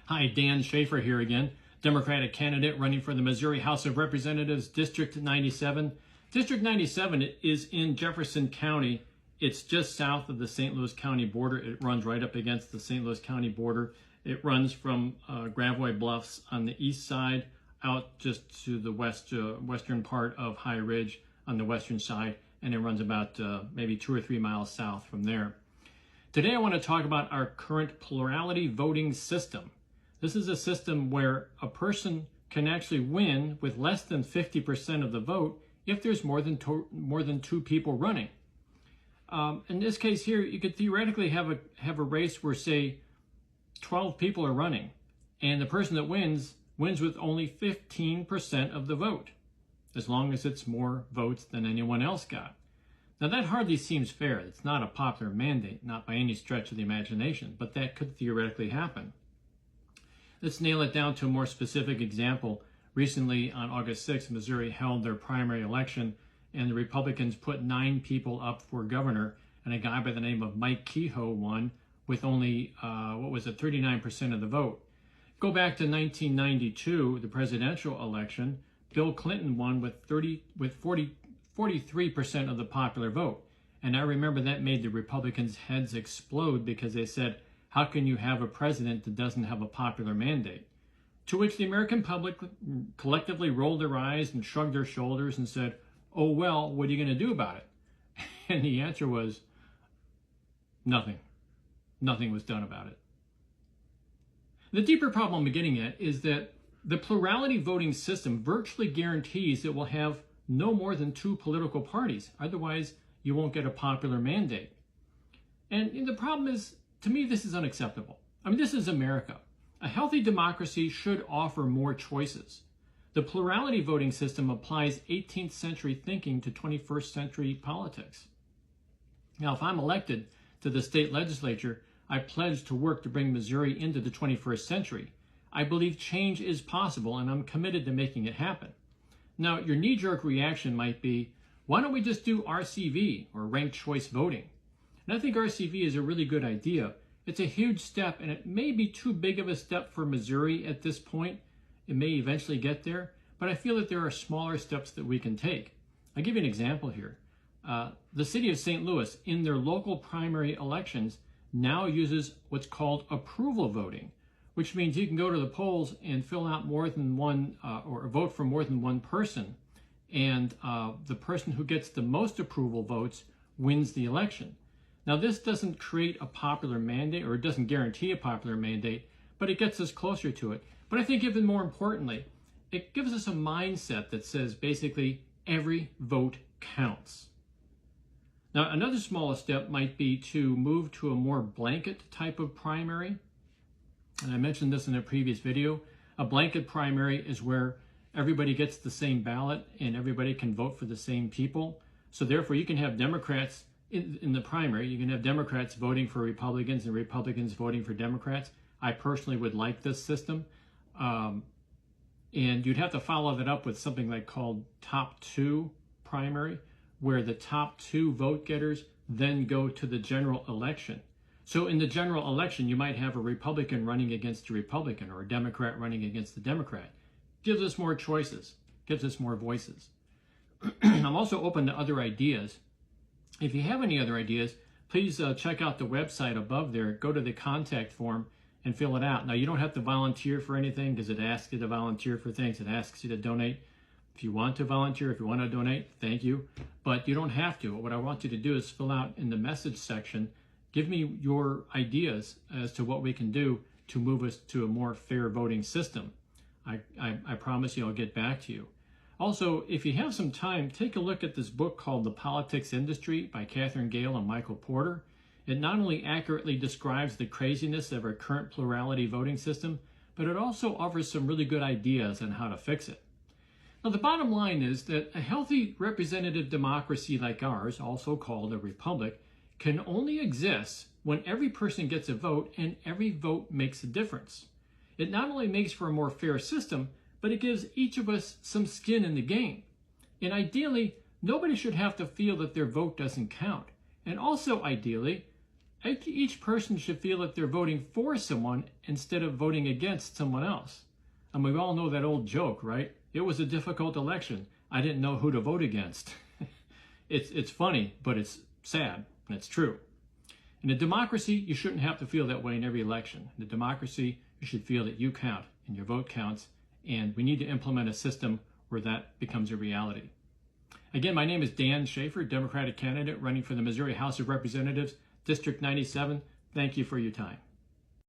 Hi, Dan Schaefer here again, Democratic candidate running for the Missouri House of Representatives, District 97. District 97 is in Jefferson County. It's just south of the St. Louis County border. It runs right up against the St. Louis County border. It runs from Gravois Bluffs on the east side out just to the western part of High Ridge on the western side, and it runs about maybe 2 or 3 miles south from there. Today I want to talk about our current plurality voting system. This is a system where a person can actually win with less than 50% of the vote if there's more than two people running. In this case here, you could theoretically have a race where, say, 12 people are running, and the person that wins with only 15% of the vote, as long as it's more votes than anyone else got. Now that hardly seems fair. It's not a popular mandate, not by any stretch of the imagination, but that could theoretically happen. Let's nail it down to a more specific example. Recently, on August 6th, Missouri held their primary election, and the Republicans put 9 people up for governor, and a guy by the name of Mike Kehoe won with only, 39% of the vote. Go back to 1992, the presidential election. Bill Clinton won with 43% of the popular vote. And I remember that made the Republicans' heads explode because they said, how can you have a president that doesn't have a popular mandate? To which the American public collectively rolled their eyes and shrugged their shoulders and said, oh, well, what are you going to do about it? And the answer was nothing. Nothing was done about it. The deeper problem I'm getting at is that the plurality voting system virtually guarantees it will have no more than 2 political parties. Otherwise, you won't get a popular mandate. And the problem is, to me, this is unacceptable. I mean, this is America. A healthy democracy should offer more choices. The plurality voting system applies 18th century thinking to 21st century politics. Now, if I'm elected to the state legislature, I pledge to work to bring Missouri into the 21st century. I believe change is possible, and I'm committed to making it happen. Now, your knee-jerk reaction might be, why don't we just do RCV, or ranked choice voting? And I think RCV is a really good idea. It's a huge step, and it may be too big of a step for Missouri at this point. It may eventually get there, but I feel that there are smaller steps that we can take. I'll give you an example here. The city of St. Louis, in their local primary elections, now uses what's called approval voting, which means you can go to the polls and fill out more than one, or vote for more than one person, and the person who gets the most approval votes wins the election. Now, this doesn't create a popular mandate, or it doesn't guarantee a popular mandate, but it gets us closer to it. But I think even more importantly, it gives us a mindset that says basically every vote counts. Now, another smaller step might be to move to a more blanket type of primary. And I mentioned this in a previous video. A blanket primary is where everybody gets the same ballot and everybody can vote for the same people. So therefore, you can have Democrats in the primary. You can have Democrats voting for Republicans and Republicans voting for Democrats. I personally would like this system. And you'd have to follow that up with something like called top 2 primary, where the top 2 vote getters then go to the general election. So in the general election, you might have a Republican running against a Republican or a Democrat running against the Democrat. Gives us more choices, gives us more voices. I'm also open to other ideas. If you have any other ideas, please check out the website above there. Go to the contact form and fill it out. Now, you don't have to volunteer for anything because it asks you to volunteer for things. It asks you to donate. If you want to volunteer, if you want to donate, thank you. But you don't have to. What I want you to do is fill out in the message section. Give me your ideas as to what we can do to move us to a more fair voting system. I promise you I'll get back to you. Also, if you have some time, take a look at this book called The Politics Industry by Catherine Gale and Michael Porter. It not only accurately describes the craziness of our current plurality voting system, but it also offers some really good ideas on how to fix it. Now, the bottom line is that a healthy representative democracy like ours, also called a republic, can only exist when every person gets a vote and every vote makes a difference. It not only makes for a more fair system, but it gives each of us some skin in the game. And ideally, nobody should have to feel that their vote doesn't count. And also, ideally, Each person should feel that they're voting for someone instead of voting against someone else. And we all know that old joke, right? It was a difficult election. I didn't know who to vote against. It's funny, but it's sad, and it's true. In a democracy, you shouldn't have to feel that way in every election. In a democracy, you should feel that you count and your vote counts, and we need to implement a system where that becomes a reality. Again, my name is Dan Schaefer, Democratic candidate running for the Missouri House of Representatives, District 97. Thank you for your time.